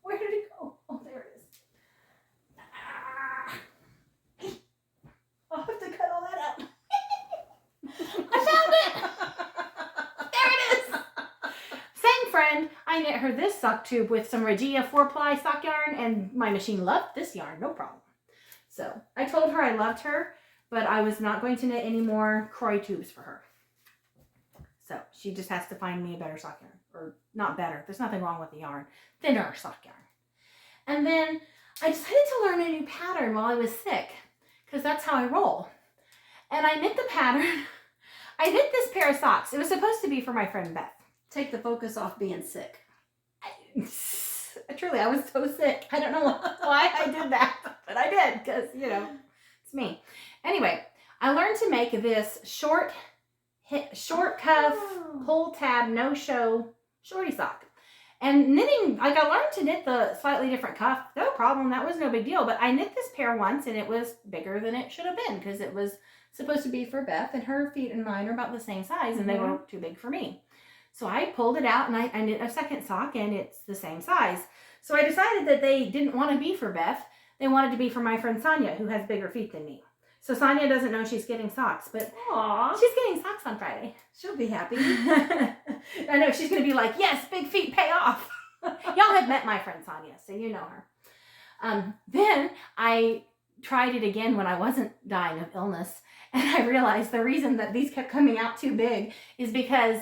Where did it go? Oh, there it is. I'll have to cut all that out. I found it! There it is! Same friend, I knit her this sock tube with some Regia 4-ply sock yarn, and my machine loved this yarn, no problem. So I told her I loved her, but I was not going to knit any more Croy tubes for her. So she just has to find me a better sock yarn. Or not better, there's nothing wrong with the yarn. Thinner sock yarn. And then I decided to learn a new pattern while I was sick, because that's how I roll. And I knit the pattern. I knit this pair of socks. It was supposed to be for my friend Beth. Take the focus off being sick. Truly, I was so sick. I don't know why I did that, but I did because, you know, it's me. Anyway, I learned to make this short cuff, pull tab, no show shorty sock. And knitting, like I learned to knit the slightly different cuff, no problem. That was no big deal. But I knit this pair once and it was bigger than it should have been because it was supposed to be for Beth and her feet and mine are about the same size and they were too big for me. So I pulled it out and I knit a second sock and it's the same size. So I decided that they didn't want to be for Beth. They wanted to be for my friend Sonia, who has bigger feet than me. So Sonia doesn't know she's getting socks, but she's getting socks on Friday. She'll be happy. I know, she's going to be like, yes, big feet pay off. Y'all have met my friend Sonia, so you know her. Then I tried it again when I wasn't dying of illness, and I realized the reason that these kept coming out too big is because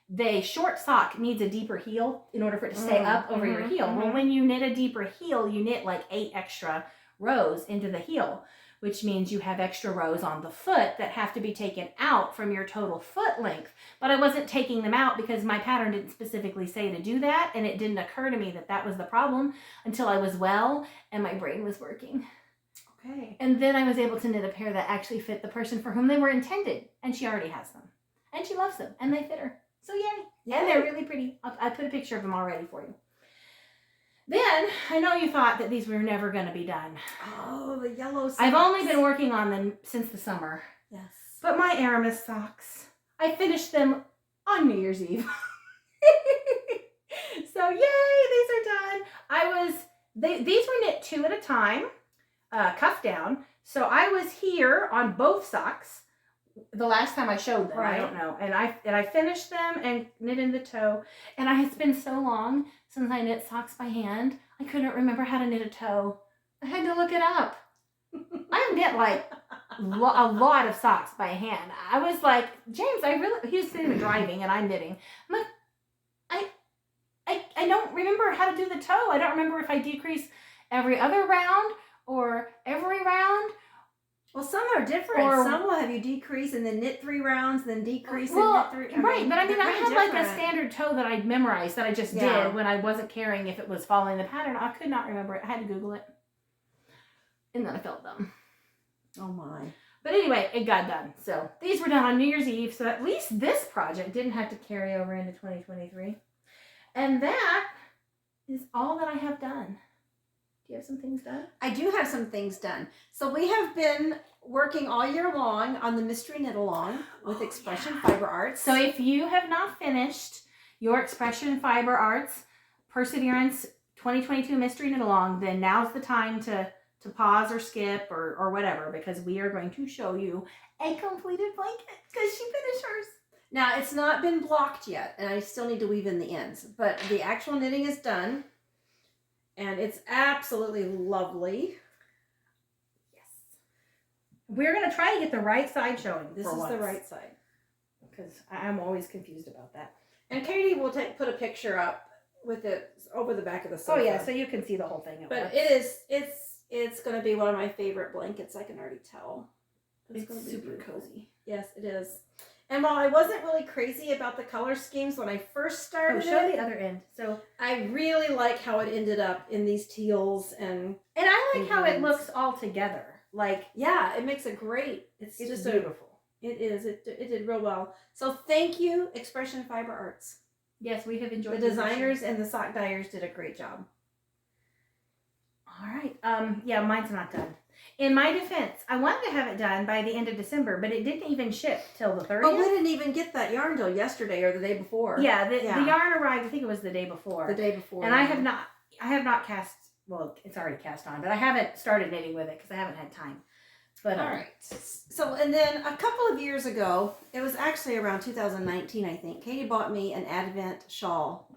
the short sock needs a deeper heel in order for it to stay up over your heel. Well, when you knit a deeper heel, you knit like 8 extra rows into the heel, which means you have extra rows on the foot that have to be taken out from your total foot length. But I wasn't taking them out because my pattern didn't specifically say to do that, and it didn't occur to me that that was the problem until I was well and my brain was working. Okay. And then I was able to knit a pair that actually fit the person for whom they were intended, and she already has them. And she loves them, and they fit her. So yay. And they're really pretty. I put a picture of them already for you. Then, I know you thought that these were never going to be done. Oh, the yellow socks. I've only been working on them since the summer. Yes. But my Aramis socks, I finished them on New Year's Eve. So yay, these are done. These were knit 2 at a time, cuff down. So I was here on both socks the last time I showed them. Right. I don't know. And I finished them and knit in the toe. And it's been so long since I knit socks by hand. I couldn't remember how to knit a toe. I had to look it up. I've knit like a lot of socks by hand. I was like, James, he was sitting driving and I'm knitting. I'm like, I don't remember how to do the toe. I don't remember if I decrease every other round or every round. Well, some are different. Some will have you decrease and then knit 3 rounds, then decrease and knit 3. Right, but I mean, I had like a standard toe that I'd memorized that I just did when I wasn't caring if it was following the pattern. I could not remember it. I had to Google it. And then I felt dumb. Oh my. But anyway, it got done. So these were done on New Year's Eve. So at least this project didn't have to carry over into 2023. And that is all that I have done. Do you have some things done? I do have some things done. So we have been working all year long on the Mystery Knit Along with Expression Fiber Arts. So if you have not finished your Expression Fiber Arts Perseverance 2022 Mystery Knit Along, then now's the time to pause or skip or whatever, because we are going to show you a completed blanket because she finished hers. Now, it's not been blocked yet, and I still need to weave in the ends, but the actual knitting is done, and it's absolutely lovely. Yes. We're going to try to get the right side showing. This is the right side. Because I'm always confused about that. And Katie will put a picture up with it over the back of the sofa. Oh, yeah, so you can see the whole thing. But it's going to be one of my favorite blankets, I can already tell. It's going to be super beautiful. cozy. Yes, it is. And while I wasn't really crazy about the color schemes when I first started, show the other end. So I really like how it ended up in these teals and I like how it looks all together. Like, yeah, it makes it great. It's just beautiful. It is. It did real well. So thank you, Expression Fiber Arts. Yes, we have enjoyed the designers and the sock dyers did a great job. All right. Yeah, mine's not done. In my defense, I wanted to have it done by the end of December, but it didn't even ship till the 30th. Oh, we didn't even get that yarn till yesterday or the day before. Yeah, the yarn arrived, I think it was the day before. The day before. And I have not cast, well, it's already cast on, but I haven't started knitting with it because I haven't had time. But all right. So, and then a couple of years ago, it was actually around 2019, I think, Katie bought me an Advent shawl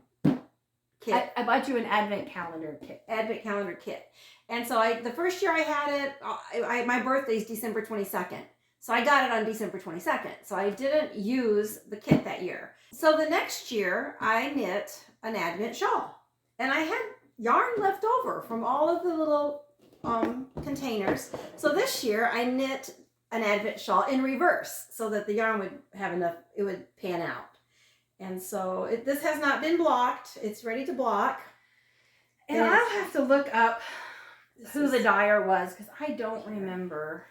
kit. I bought you an Advent calendar kit. Advent calendar kit. And so the first year I had it, my birthday's December 22nd. So I got it on December 22nd. So I didn't use the kit that year. So the next year I knit an Advent shawl. And I had yarn left over from all of the little containers. So this year I knit an Advent shawl in reverse so that the yarn would have enough, it would pan out. And so this has not been blocked. It's ready to block. And I'll have to look up who the dyer was because I don't remember.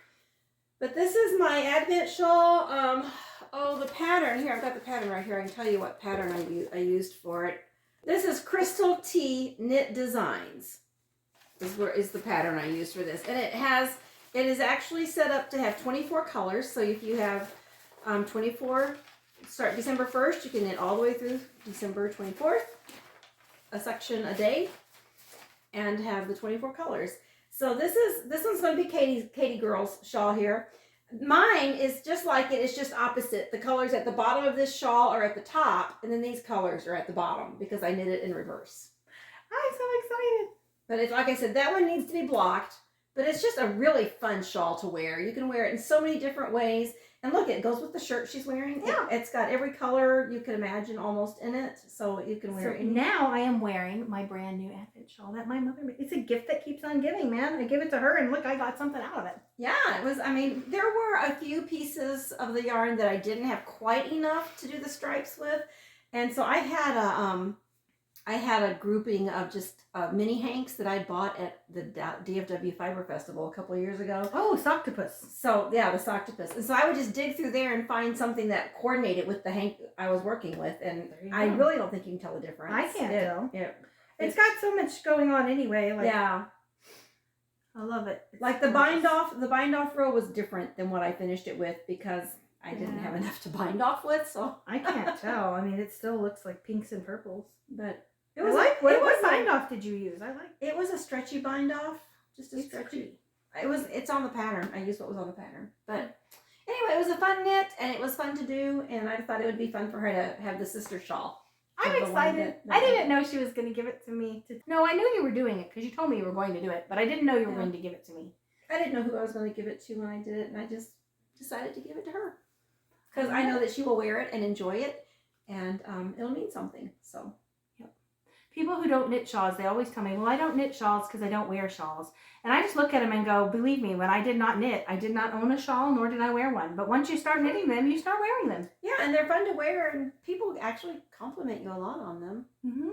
But this is my Advent shawl. The pattern here. I've got the pattern right here. I can tell you what pattern I used for it. This is Crystal Tea Knit Designs. Is the pattern I used for this, and it is actually set up to have 24 colors. So if you have 24, start December 1st, you can knit all the way through December 24th, a section a day, and have the 24 colors. So this one's going to be Katie Girl's shawl here. Mine is just like it. It's just opposite. The colors at the bottom of this shawl are at the top, and then these colors are at the bottom because I knit it in reverse. I'm so excited. But it's like I said, that one needs to be blocked. But it's just a really fun shawl to wear. You can wear it in so many different ways. And look, it goes with the shirt she's wearing. Yeah. It's got every color you can imagine almost in it. So you can wear it. Now I am wearing my brand new Advent shawl that my mother made. It's a gift that keeps on giving, man. I give it to her and look, I got something out of it. Yeah, it was, I mean, there were a few pieces of the yarn that I didn't have quite enough to do the stripes with. And so I had a grouping of just mini hanks that I bought at the DFW Fiber Festival a couple of years ago. Oh, Socktopus. So, yeah, the Socktopus. And so I would just dig through there and find something that coordinated with the hank I was working with. And I really don't think you can tell the difference. I can't tell. Yeah. It's got so much going on anyway. Like, yeah. I love it. Like the bind off row was different than what I finished it with because I didn't have enough to bind off with. So I can't tell. I mean, it still looks like pinks and purples. But what bind off did you use? I like it was a stretchy bind off. Just a stretchy. It's on the pattern. I used what was on the pattern. But anyway, it was a fun knit, and it was fun to do, and I thought it would be fun for her to have the sister shawl. I'm excited. I didn't know she was going to give it to me. No, I knew you were doing it because you told me you were going to do it, but I didn't know you were going to give it to me. I didn't know who I was going to give it to when I did it, and I just decided to give it to her. Because I know that she will wear it and enjoy it, and it'll mean something. So, yep. People who don't knit shawls, they always tell me, well, I don't knit shawls because I don't wear shawls. And I just look at them and go, believe me, when I did not knit, I did not own a shawl, nor did I wear one. But once you start knitting them, you start wearing them. Yeah, and they're fun to wear, and people actually compliment you a lot on them. Mm-hmm.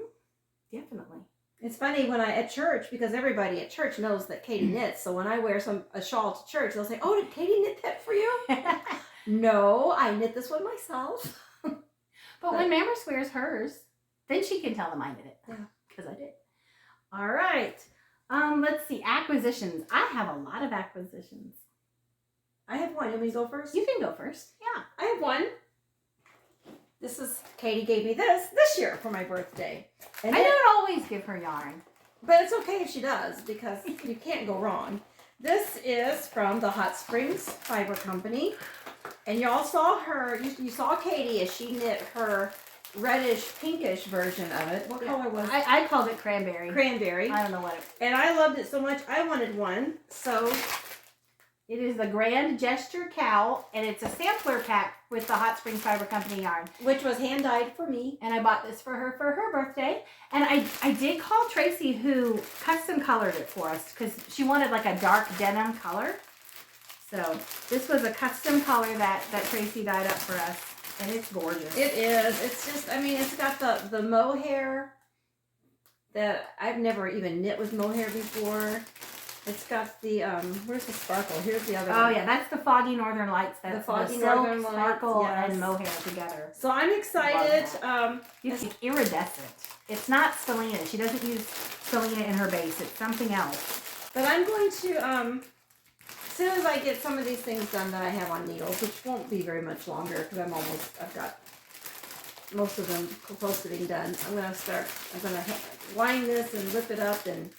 Definitely. It's funny when at church, because everybody at church knows that Katie knits. So when I wear a shawl to church, they'll say, "Oh, did Katie knit that for you?" No, I knit this one myself. But when Mamers wears hers, then she can tell them I knit it. Yeah, because I did. All right. Let's see. Acquisitions. I have a lot of acquisitions. I have one. You want me to go first? You can go first. Yeah, I have one. Katie gave me this year for my birthday. And I don't always give her yarn. But it's okay if she does, because you can't go wrong. This is from the Hot Springs Fiber Company. And y'all saw her, you saw Katie as she knit her reddish pinkish version of it. What color was it? I called it cranberry. Cranberry. I don't know what it. And I loved it so much, I wanted one. So it is the Grand Gesture Cowl, and it's a sampler pack with the Hot Springs Fiber Company yarn. Which was hand-dyed for me. And I bought this for her birthday. And I did call Tracy, who custom colored it for us, because she wanted like a dark denim color. So this was a custom color that Tracy dyed up for us. And it's gorgeous. It is. It's just, I mean, it's got the mohair that I've never even knit with mohair before. It's got the, where's the sparkle? Here's the other one. Oh, yeah, that's the Foggy Northern Lights. That's the Foggy silk, Northern Lights, sparkle, yes. and mohair together. So I'm excited. It's iridescent. It's not Selena. She doesn't use Selena in her base. It's something else. But I'm going to, as soon as I get some of these things done that I have on needles, which won't be very much longer because I've got most of them close to being done. I'm going to line this and rip it up and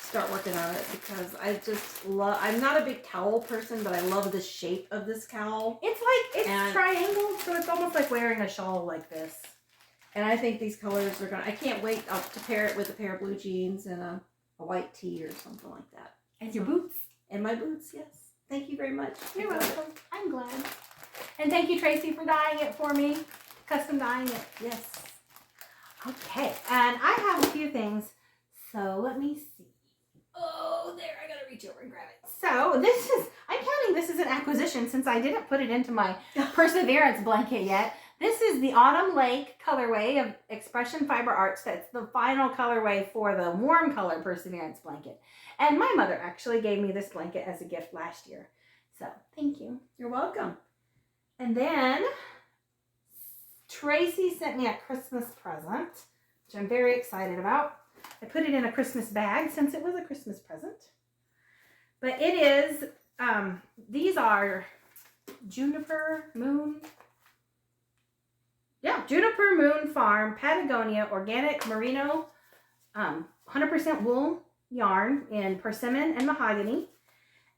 start working on it, because I just love, I'm not a big cowl person, but I love the shape of this cowl. It's triangle, so it's almost like wearing a shawl like this. And I think these colors are I can't wait to pair it with a pair of blue jeans and a white tee or something like that. And your boots. And my boots, yes. Thank you very much. You're welcome. I'm glad. And thank you, Tracy, for dyeing it for me. Custom dyeing it. Yes. Okay, and I have a few things, so let me see. Oh, there, I gotta reach over and grab it. So I'm counting this as an acquisition since I didn't put it into my Perseverance blanket yet. This is the Autumn Lake colorway of Expression Fiber Arts. That's the final colorway for the warm color Perseverance blanket. And my mother actually gave me this blanket as a gift last year. So, thank you. You're welcome. And then Tracy sent me a Christmas present, which I'm very excited about. I put it in a Christmas bag since it was a Christmas present. But it is, these are Juniper Moon Farm, Patagonia, Organic Merino, 100% wool yarn in persimmon and mahogany.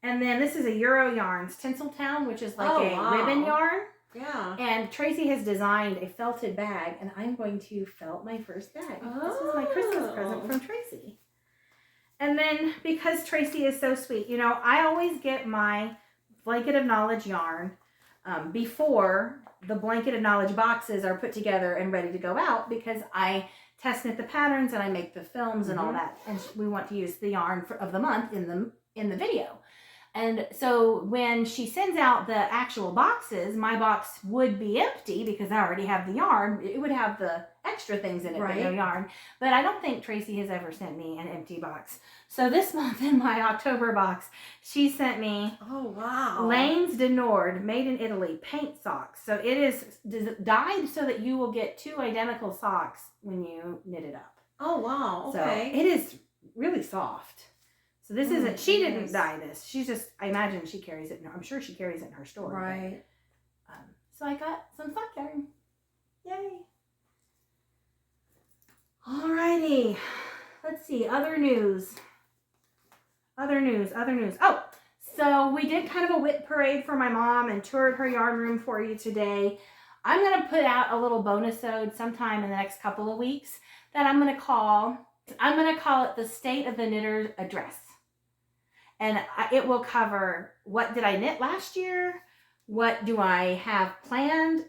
And then this is a Euro Yarns Tinseltown, which is like ribbon yarn. Yeah. And Tracy has designed a felted bag, and I'm going to felt my first bag. Oh. This is my Christmas present from Tracy. And then, because Tracy is so sweet, you know, I always get my Blanket of Knowledge yarn before the Blanket of Knowledge boxes are put together and ready to go out, because I test knit the patterns and I make the films and all that. And we want to use the yarn of the month in the video. And so when she sends out the actual boxes, my box would be empty because I already have the yarn. It would have the extra things in it, but no yarn. But I don't think Tracy has ever sent me an empty box. So this month in my October box, she sent me Lanes de Nord, made in Italy, paint socks. So it is dyed so that you will get 2 identical socks when you knit it up. Oh, wow. Okay. So it is really soft. So this isn't, she didn't dye this. She's just, I imagine she carries it. I'm sure she carries it in her store. Right. But, so I got some sock yarn. Yay. Alrighty. Let's see. Other news. Oh, So we did kind of a wit parade for my mom and toured her yarn room for you today. I'm going to put out a little bonus-ode sometime in the next couple of weeks that I'm going to call it the State of the Knitter's Address. And it will cover what did I knit last year? What do I have planned?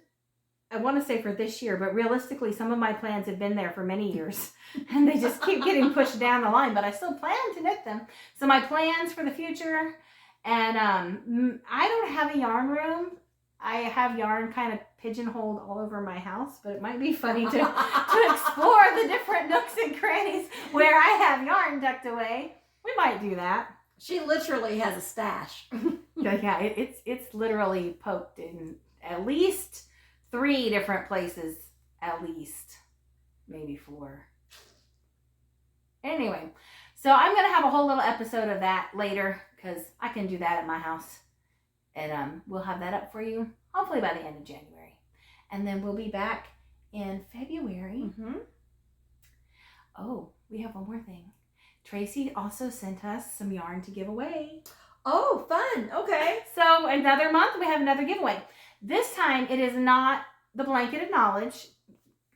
I want to say for this year, but realistically, some of my plans have been there for many years and they just keep getting pushed down the line, but I still plan to knit them. So my plans for the future, and I don't have a yarn room. I have yarn kind of pigeonholed all over my house, but it might be funny to explore the different nooks and crannies where I have yarn tucked away. We might do that. She literally has a stash. Yeah, it's literally poked in at least 3 different places, at least, maybe 4. Anyway, so I'm going to have a whole little episode of that later because I can do that at my house. And we'll have that up for you hopefully by the end of January. And then we'll be back in February. Mm-hmm. Oh, we have one more thing. Tracy also sent us some yarn to give away. Oh, fun. Okay. So another month, we have another giveaway. This time, it is not the Blanket of Knowledge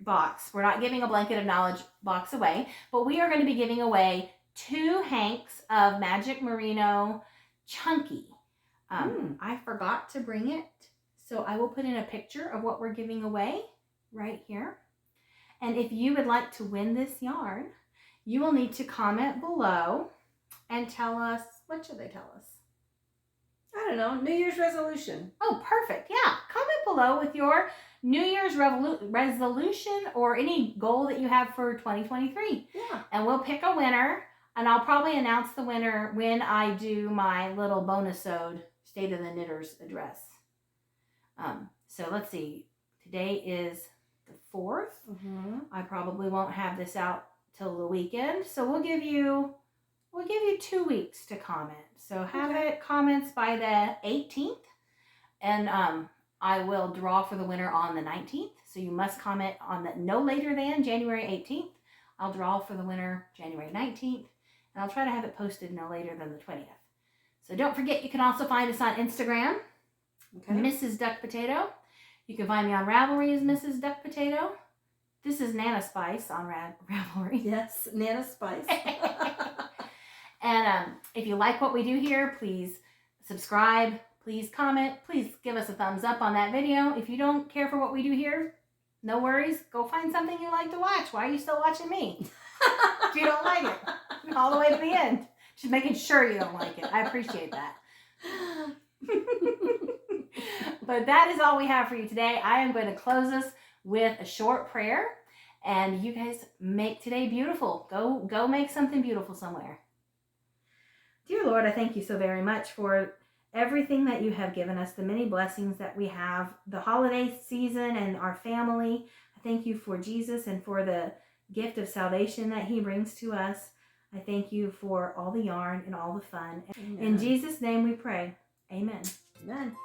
box. We're not giving a Blanket of Knowledge box away, but we are going to be giving away 2 hanks of Magic Merino Chunky. I forgot to bring it, so I will put in a picture of what we're giving away right here. And if you would like to win this yarn, you will need to comment below and tell us, what should they tell us? I don't know, New Year's resolution. Oh, perfect. Yeah. Comment below with your New Year's resolution or any goal that you have for 2023. Yeah. And we'll pick a winner, and I'll probably announce the winner when I do my little bonus-ode State of the Knitter's Address. So let's see. Today is the 4th. Mm-hmm. I probably won't have this out till the weekend, so we'll give you 2 weeks to comment. So have it comments by the 18th, and I will draw for the winner on the 19th. So you must comment on the no later than January 18th. I'll draw for the winner January 19th, and I'll try to have it posted no later than the 20th. So don't forget, you can also find us on Instagram, MrsDuckPotatoe. You can find me on Ravelry as MrsDuckPotatoe. This is NanaSpice on Ravelry. Yes, NanaSpice. And if you like what we do here, please subscribe, please comment, please give us a thumbs up on that video. If you don't care for what we do here, no worries. Go find something you like to watch. Why are you still watching me? If you don't like it, all the way to the end. Just making sure you don't like it. I appreciate that. But that is all we have for you today. I am going to close us with a short prayer, and you guys make today beautiful. Go make something beautiful somewhere. Dear Lord, I thank you so very much for everything that you have given us, the many blessings that we have, the holiday season and our family. I thank you for Jesus and for the gift of salvation that he brings to us. I thank you for all the yarn and all the fun. Amen. In Jesus' name we pray. Amen. Amen.